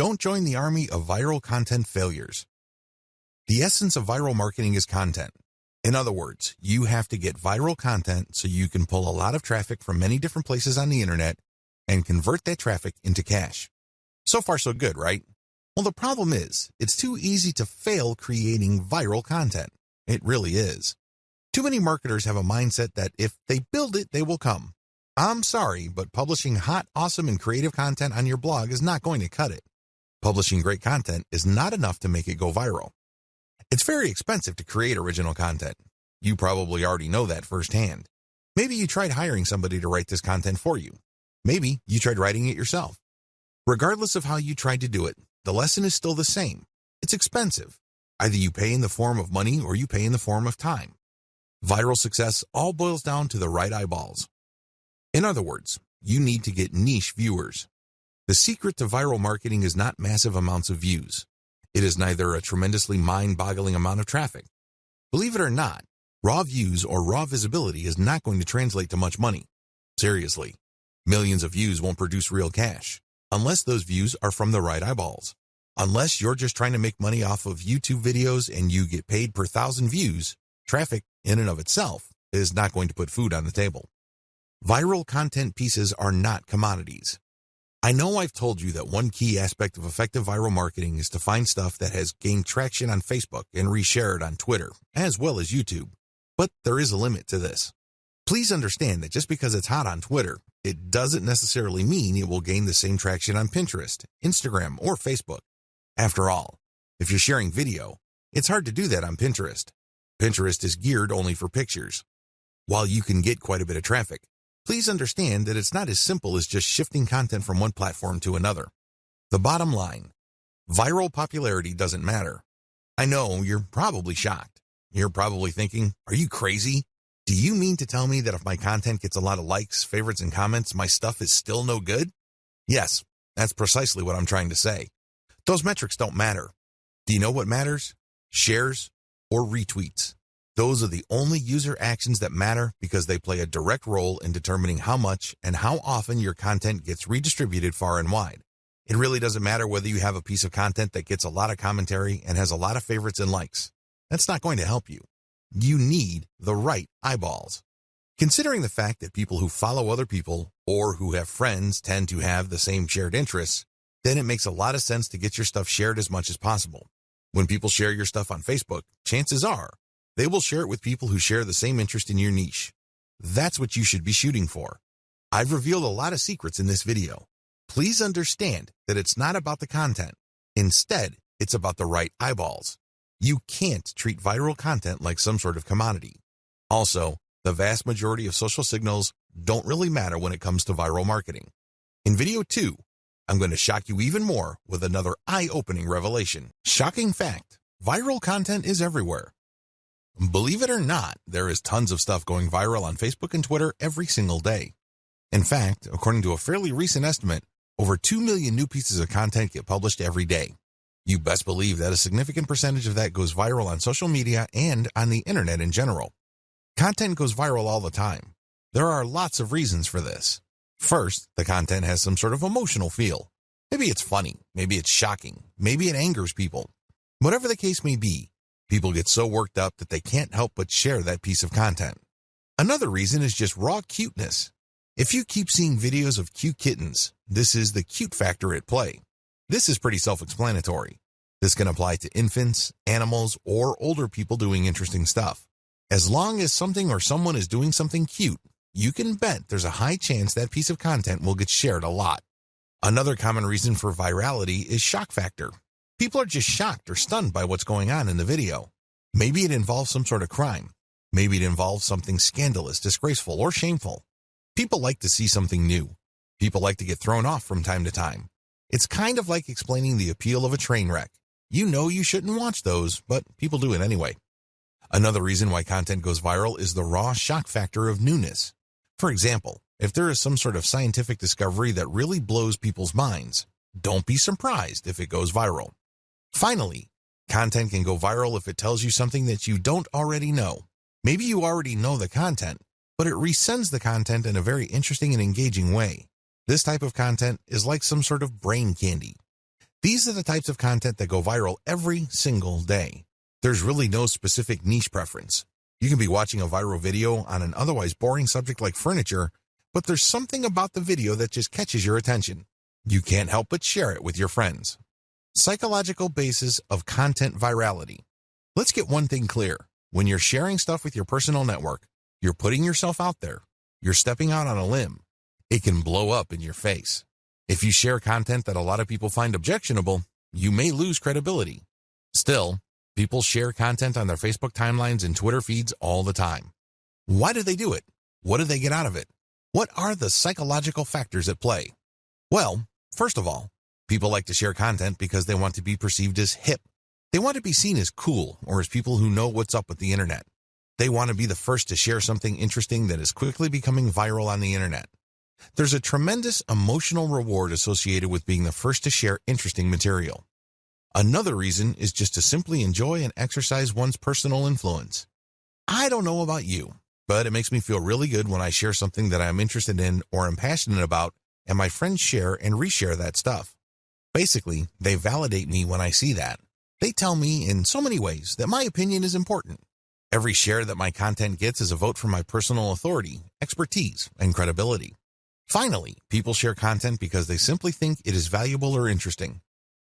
Don't join the army of viral content failures. The essence of viral marketing is content. In other words, you have to get viral content so you can pull a lot of traffic from many different places on the internet and convert that traffic into cash. So far, so good, right? Well, the problem is, it's too easy to fail creating viral content. It really is. Too many marketers have a mindset that if they build it, they will come. I'm sorry, but publishing hot, awesome, and creative content on your blog is not going to cut it. Publishing great content is not enough to make it go viral. It's very expensive to create original content. You probably already know that firsthand. Maybe you tried hiring somebody to write this content for you. Maybe you tried writing it yourself. Regardless of how you tried to do it, the lesson is still the same. It's expensive. Either you pay in the form of money or you pay in the form of time. Viral success all boils down to the right eyeballs. In other words, you need to get niche viewers. The secret to viral marketing is not massive amounts of views. It is neither a tremendously mind-boggling amount of traffic. Believe it or not, raw views or raw visibility is not going to translate to much money. Seriously, millions of views won't produce real cash, unless those views are from the right eyeballs. Unless you're just trying to make money off of YouTube videos and you get paid per 1,000 views, traffic in and of itself is not going to put food on the table. Viral content pieces are not commodities. I know I've told you that one key aspect of effective viral marketing is to find stuff that has gained traction on Facebook and reshare it on Twitter, as well as YouTube. But there is a limit to this. Please understand that just because it's hot on Twitter, it doesn't necessarily mean it will gain the same traction on Pinterest, Instagram, or Facebook. After all, if you're sharing video, it's hard to do that on Pinterest. Pinterest is geared only for pictures. While you can get quite a bit of traffic, please understand that it's not as simple as just shifting content from one platform to another. The bottom line, viral popularity doesn't matter. I know you're probably shocked. You're probably thinking, are you crazy? Do you mean to tell me that if my content gets a lot of likes, favorites, and comments, my stuff is still no good? Yes, that's precisely what I'm trying to say. Those metrics don't matter. Do you know what matters? Shares or retweets. Those are the only user actions that matter because they play a direct role in determining how much and how often your content gets redistributed far and wide. It really doesn't matter whether you have a piece of content that gets a lot of commentary and has a lot of favorites and likes. That's not going to help you. You need the right eyeballs. Considering the fact that people who follow other people or who have friends tend to have the same shared interests, then it makes a lot of sense to get your stuff shared as much as possible. When people share your stuff on Facebook, chances are they will share it with people who share the same interest in your niche. That's what you should be shooting for. I've revealed a lot of secrets in this video. Please understand that it's not about the content. Instead, it's about the right eyeballs. You can't treat viral content like some sort of commodity. Also, the vast majority of social signals don't really matter when it comes to viral marketing. In video 2, I'm going to shock you even more with another eye-opening revelation. Shocking fact, viral content is everywhere. Believe it or not, there is tons of stuff going viral on Facebook and Twitter every single day. In fact, according to a fairly recent estimate, over 2 million new pieces of content get published every day. You best believe that a significant percentage of that goes viral on social media and on the internet in general. Content goes viral all the time. There are lots of reasons for this. First, the content has some sort of emotional feel. Maybe it's funny, maybe it's shocking, maybe it angers people. Whatever the case may be, people get so worked up that they can't help but share that piece of content. Another reason is just raw cuteness. If you keep seeing videos of cute kittens, this is the cute factor at play. This is pretty self-explanatory. This can apply to infants, animals, or older people doing interesting stuff. As long as something or someone is doing something cute, you can bet there's a high chance that piece of content will get shared a lot. Another common reason for virality is shock factor. People are just shocked or stunned by what's going on in the video. Maybe it involves some sort of crime. Maybe it involves something scandalous, disgraceful, or shameful. People like to see something new. People like to get thrown off from time to time. It's kind of like explaining the appeal of a train wreck. You know you shouldn't watch those, but people do it anyway. Another reason why content goes viral is the raw shock factor of newness. For example, if there is some sort of scientific discovery that really blows people's minds, don't be surprised if it goes viral. Finally, content can go viral if it tells you something that you don't already know. Maybe you already know the content, but it resends the content in a very interesting and engaging way. This type of content is like some sort of brain candy. These are the types of content that go viral every single day. There's really no specific niche preference. You can be watching a viral video on an otherwise boring subject like furniture, but there's something about the video that just catches your attention. You can't help but share it with your friends. Psychological basis of content virality. Let's get one thing clear. When you're sharing stuff with your personal network, you're putting yourself out there. You're stepping out on a limb. It can blow up in your face. If you share content that a lot of people find objectionable, you may lose credibility. Still, people share content on their Facebook timelines and Twitter feeds all the time. Why do they do it? What do they get out of it? What are the psychological factors at play? Well, first of all, people like to share content because they want to be perceived as hip. They want to be seen as cool or as people who know what's up with the internet. They want to be the first to share something interesting that is quickly becoming viral on the internet. There's a tremendous emotional reward associated with being the first to share interesting material. Another reason is just to simply enjoy and exercise one's personal influence. I don't know about you, but it makes me feel really good when I share something that I'm interested in or am passionate about, and my friends share and reshare that stuff. Basically, they validate me when I see that. They tell me in so many ways that my opinion is important. Every share that my content gets is a vote for my personal authority, expertise, and credibility. Finally, people share content because they simply think it is valuable or interesting.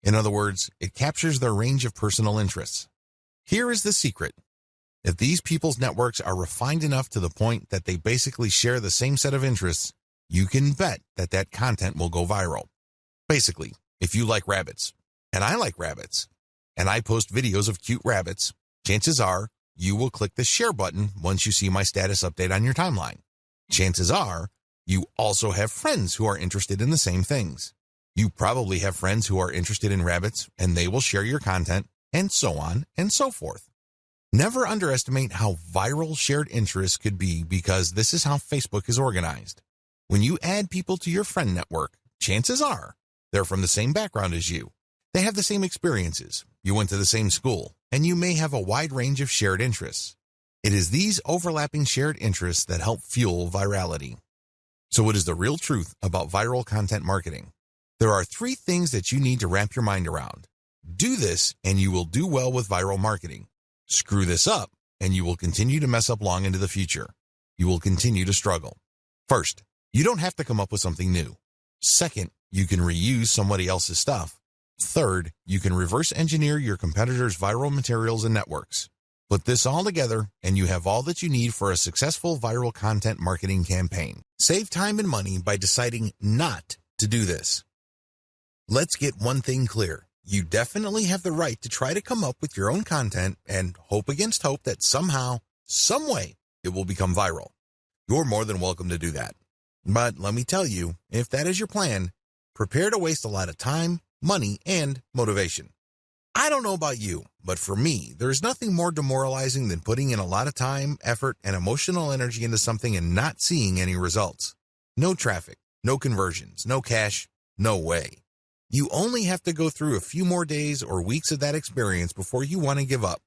In other words, it captures their range of personal interests. Here is the secret. If these people's networks are refined enough to the point that they basically share the same set of interests, you can bet that that content will go viral. Basically, if you like rabbits, and I like rabbits, and I post videos of cute rabbits, chances are you will click the share button once you see my status update on your timeline. Chances are you also have friends who are interested in the same things. You probably have friends who are interested in rabbits, and they will share your content, and so on and so forth. Never underestimate how viral shared interests could be, because this is how Facebook is organized. When you add people to your friend network, chances are they're from the same background as you. They have the same experiences. You went to the same school, and you may have a wide range of shared interests. It is these overlapping shared interests that help fuel virality. So what is the real truth about viral content marketing? There are 3 things that you need to wrap your mind around. Do this, and you will do well with viral marketing. Screw this up, and you will continue to mess up long into the future. You will continue to struggle. First, you don't have to come up with something new. Second, you can reuse somebody else's stuff. Third, you can reverse engineer your competitors' viral materials and networks. Put this all together, and you have all that you need for a successful viral content marketing campaign. Save time and money by deciding not to do this. Let's get one thing clear. You definitely have the right to try to come up with your own content and hope against hope that somehow, some way, it will become viral. You're more than welcome to do that. But let me tell you, if that is your plan, prepare to waste a lot of time, money, and motivation. I don't know about you, but for me, there is nothing more demoralizing than putting in a lot of time, effort, and emotional energy into something and not seeing any results. No traffic, no conversions, no cash, no way. You only have to go through a few more days or weeks of that experience before you want to give up.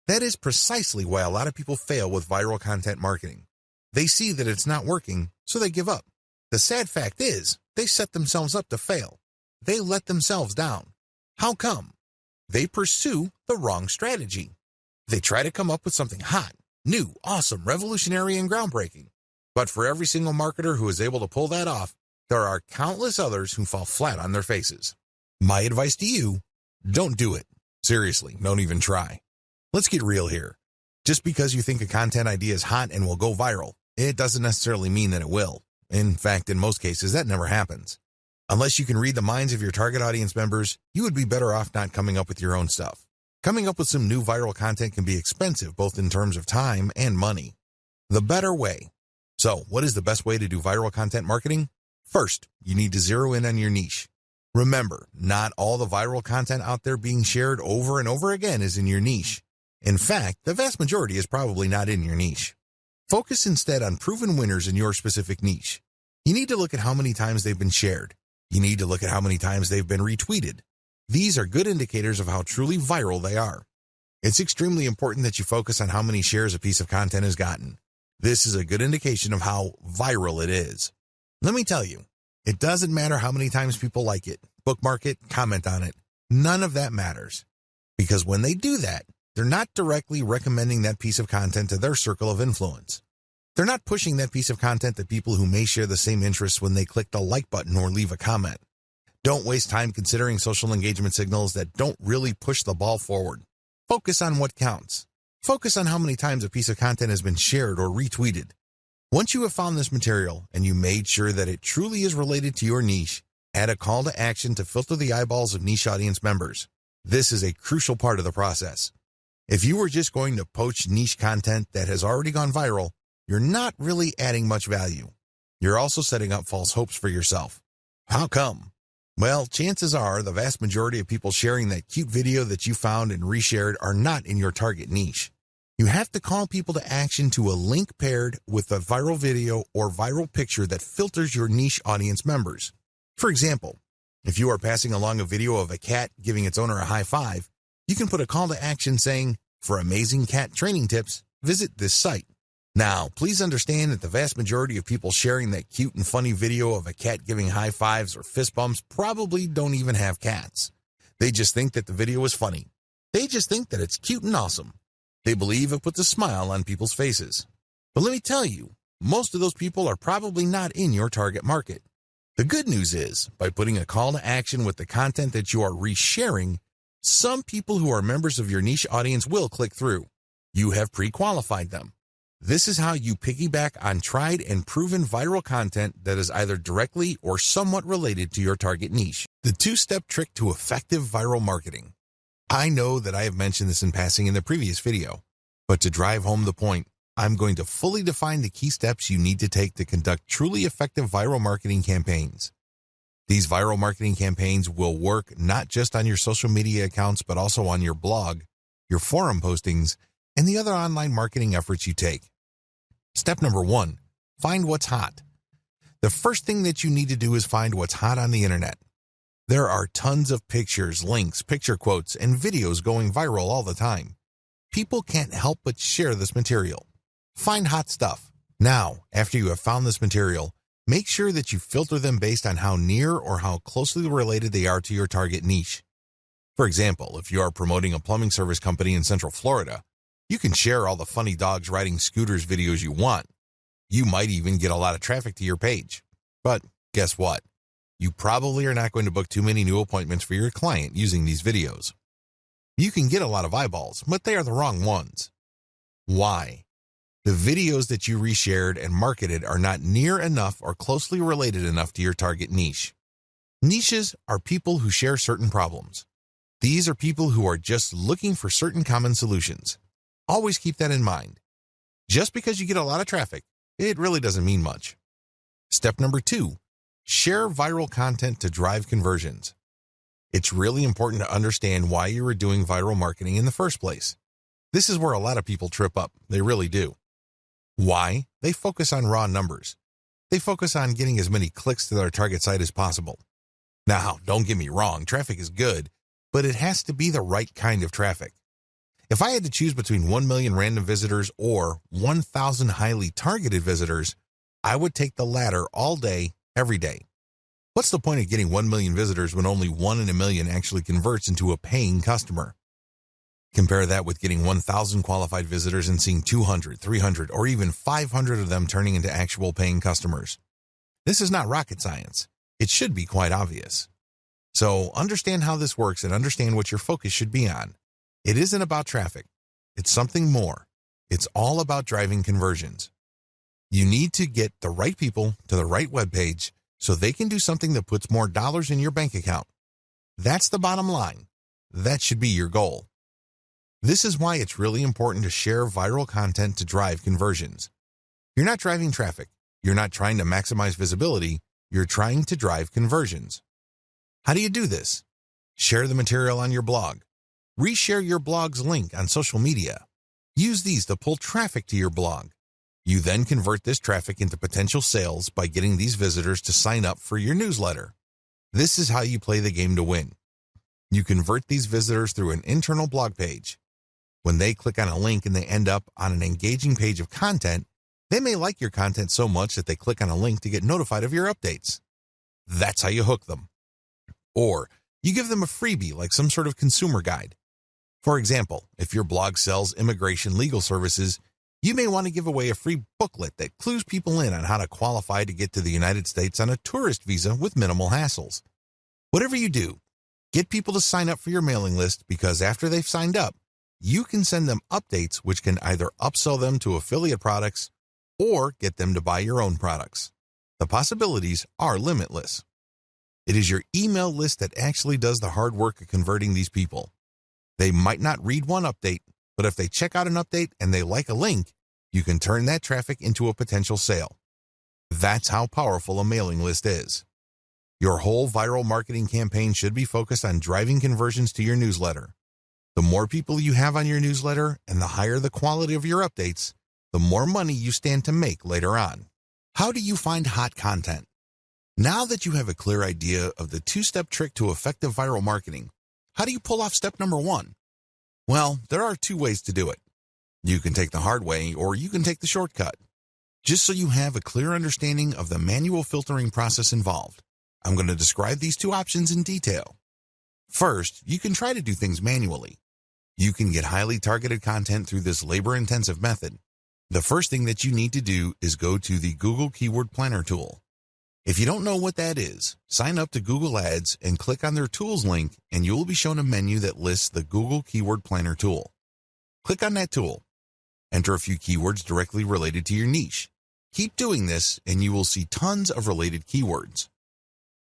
That is precisely why a lot of people fail with viral content marketing. They see that it's not working, so they give up. The sad fact is, they set themselves up to fail. They let themselves down. How come? They pursue the wrong strategy. They try to come up with something hot, new, awesome, revolutionary, and groundbreaking. But for every single marketer who is able to pull that off, there are countless others who fall flat on their faces. My advice to you, don't do it. Seriously, don't even try. Let's get real here. Just because you think a content idea is hot and will go viral, it doesn't necessarily mean that it will. In fact, in most cases, that never happens. Unless you can read the minds of your target audience members, you would be better off not coming up with your own stuff. Coming up with some new viral content can be expensive, both in terms of time and money. The better way. So, what is the best way to do viral content marketing? First, you need to zero in on your niche. Remember, not all the viral content out there being shared over and over again is in your niche. In fact, the vast majority is probably not in your niche. Focus instead on proven winners in your specific niche. You need to look at how many times they've been shared. You need to look at how many times they've been retweeted. These are good indicators of how truly viral they are. It's extremely important that you focus on how many shares a piece of content has gotten. This is a good indication of how viral it is. Let me tell you, it doesn't matter how many times people like it, bookmark it, comment on it. None of that matters. Because when they do that, they're not directly recommending that piece of content to their circle of influence. They're not pushing that piece of content to people who may share the same interests when they click the like button or leave a comment. Don't waste time considering social engagement signals that don't really push the ball forward. Focus on what counts. Focus on how many times a piece of content has been shared or retweeted. Once you have found this material and you made sure that it truly is related to your niche, add a call to action to filter the eyeballs of niche audience members. This is a crucial part of the process. If you were just going to poach niche content that has already gone viral, you're not really adding much value. You're also setting up false hopes for yourself. How come? Well, chances are the vast majority of people sharing that cute video that you found and reshared are not in your target niche. You have to call people to action to a link paired with a viral video or viral picture that filters your niche audience members. For example, if you are passing along a video of a cat giving its owner a high five, you can put a call to action saying, "For amazing cat training tips, visit this site." Now, please understand that the vast majority of people sharing that cute and funny video of a cat giving high fives or fist bumps probably don't even have cats. They just think that the video is funny. They just think that it's cute and awesome. They believe it puts a smile on people's faces. But let me tell you, most of those people are probably not in your target market. The good news is, by putting a call to action with the content that you are resharing, some people who are members of your niche audience will click through. You have pre-qualified them. This is how you piggyback on tried and proven viral content that is either directly or somewhat related to your target niche. The two-step trick to effective viral marketing. I know that I have mentioned this in passing in the previous video, but to drive home the point, I'm going to fully define the key steps you need to take to conduct truly effective viral marketing campaigns. These viral marketing campaigns will work not just on your social media accounts, but also on your blog, your forum postings, and the other online marketing efforts you take. Step number 1, find what's hot. The first thing that you need to do is find what's hot on the internet. There are tons of pictures, links, picture quotes, and videos going viral all the time. People can't help but share this material. Find hot stuff. Now, after you have found this material, make sure that you filter them based on how near or how closely related they are to your target niche. For example, if you are promoting a plumbing service company in Central Florida, you can share all the funny dogs riding scooters videos you want. You might even get a lot of traffic to your page. But guess what? You probably are not going to book too many new appointments for your client using these videos. You can get a lot of eyeballs, but they are the wrong ones. Why? The videos that you reshared and marketed are not near enough or closely related enough to your target niche. Niches are people who share certain problems. These are people who are just looking for certain common solutions. Always keep that in mind. Just because you get a lot of traffic, it really doesn't mean much. Step number 2, share viral content to drive conversions. It's really important to understand why you are doing viral marketing in the first place. This is where a lot of people trip up. They really do. Why? They focus on raw numbers. They focus on getting as many clicks to their target site as possible. Now, don't get me wrong, traffic is good, but it has to be the right kind of traffic. If I had to choose between 1 million random visitors or 1,000 highly targeted visitors, I would take the latter all day, every day. What's the point of getting 1 million visitors when only 1 in a million actually converts into a paying customer? Compare that with getting 1,000 qualified visitors and seeing 200, 300, or even 500 of them turning into actual paying customers. This is not rocket science. It should be quite obvious. So understand how this works and understand what your focus should be on. It isn't about traffic. It's something more. It's all about driving conversions. You need to get the right people to the right webpage so they can do something that puts more dollars in your bank account. That's the bottom line. That should be your goal. This is why it's really important to share viral content to drive conversions. You're not driving traffic. You're not trying to maximize visibility. You're trying to drive conversions. How do you do this? Share the material on your blog. Reshare your blog's link on social media. Use these to pull traffic to your blog. You then convert this traffic into potential sales by getting these visitors to sign up for your newsletter. This is how you play the game to win. You convert these visitors through an internal blog page. When they click on a link and they end up on an engaging page of content, they may like your content so much that they click on a link to get notified of your updates. That's how you hook them. Or You give them a freebie like some sort of consumer guide. For example, if your blog sells immigration legal services, you may want to give away a free booklet that clues people in on how to qualify to get to the United States on a tourist visa with minimal hassles. Whatever you do, get people to sign up for your mailing list because after they've signed up, you can send them updates which can either upsell them to affiliate products or get them to buy your own products. The possibilities are limitless. It is your email list that actually does the hard work of converting these people. They might not read one update, but if they check out an update and they like a link, you can turn that traffic into a potential sale. That's how powerful a mailing list is. Your whole viral marketing campaign should be focused on driving conversions to your newsletter. The more people you have on your newsletter and the higher the quality of your updates, the more money you stand to make later on. How do you find hot content? Now that you have a clear idea of the two-step trick to effective viral marketing, how do you pull off step number 1? Well, there are 2 ways to do it. You can take the hard way or you can take the shortcut. Just so you have a clear understanding of the manual filtering process involved, I'm going to describe these 2 options in detail. First, you can try to do things manually. You can get highly targeted content through this labor-intensive method. The first thing that you need to do is go to the Google Keyword Planner tool. If you don't know what that is, sign up to Google Ads and click on their Tools link and you will be shown a menu that lists the Google Keyword Planner tool. Click on that tool. Enter a few keywords directly related to your niche. Keep doing this and you will see tons of related keywords.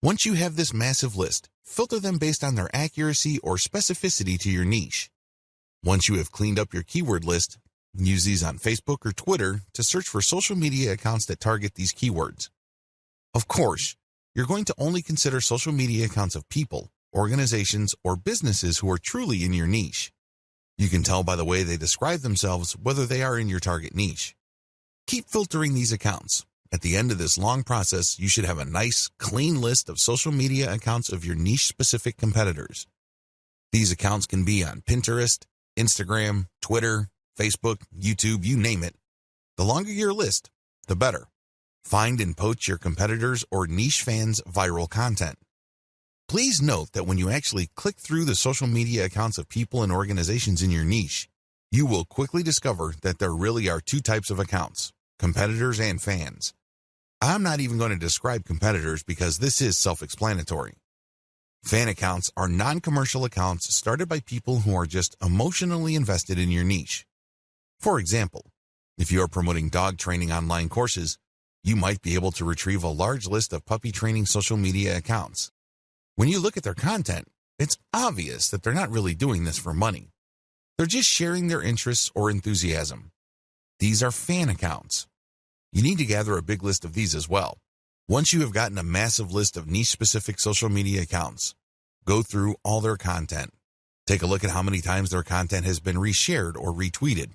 Once you have this massive list, filter them based on their accuracy or specificity to your niche. Once you have cleaned up your keyword list, use these on Facebook or Twitter to search for social media accounts that target these keywords. Of course, you're going to only consider social media accounts of people, organizations, or businesses who are truly in your niche. You can tell by the way they describe themselves whether they are in your target niche. Keep filtering these accounts. At the end of this long process, you should have a nice, clean list of social media accounts of your niche-specific competitors. These accounts can be on Pinterest, Instagram, Twitter, Facebook, YouTube, you name it. The longer your list, the better. Find and poach your competitors' or niche fans' viral content. Please note that when you actually click through the social media accounts of people and organizations in your niche, you will quickly discover that there really are 2 types of accounts, competitors and fans. I'm not even going to describe competitors because this is self-explanatory. Fan accounts are non-commercial accounts started by people who are just emotionally invested in your niche. For example, if you are promoting dog training online courses, you might be able to retrieve a large list of puppy training social media accounts. When you look at their content, it's obvious that they're not really doing this for money. They're just sharing their interests or enthusiasm. These are fan accounts. You need to gather a big list of these as well. Once you have gotten a massive list of niche-specific social media accounts, go through all their content. Take a look at how many times their content has been reshared or retweeted.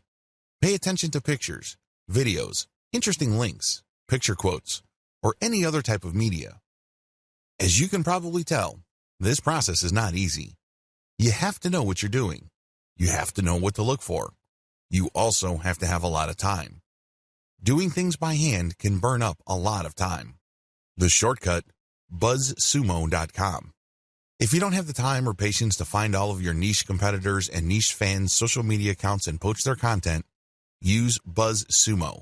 Pay attention to pictures, videos, interesting links, picture quotes, or any other type of media. As you can probably tell, this process is not easy. You have to know what you're doing. You have to know what to look for. You also have to have a lot of time. Doing things by hand can burn up a lot of time. The shortcut, buzzsumo.com. If you don't have the time or patience to find all of your niche competitors and niche fans' social media accounts and poach their content, use BuzzSumo.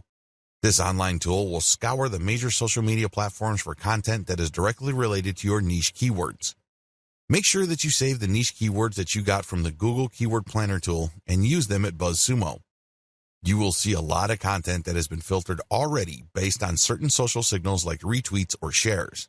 This online tool will scour the major social media platforms for content that is directly related to your niche keywords. Make sure that you save the niche keywords that you got from the Google Keyword Planner tool and use them at BuzzSumo. You will see a lot of content that has been filtered already based on certain social signals like retweets or shares.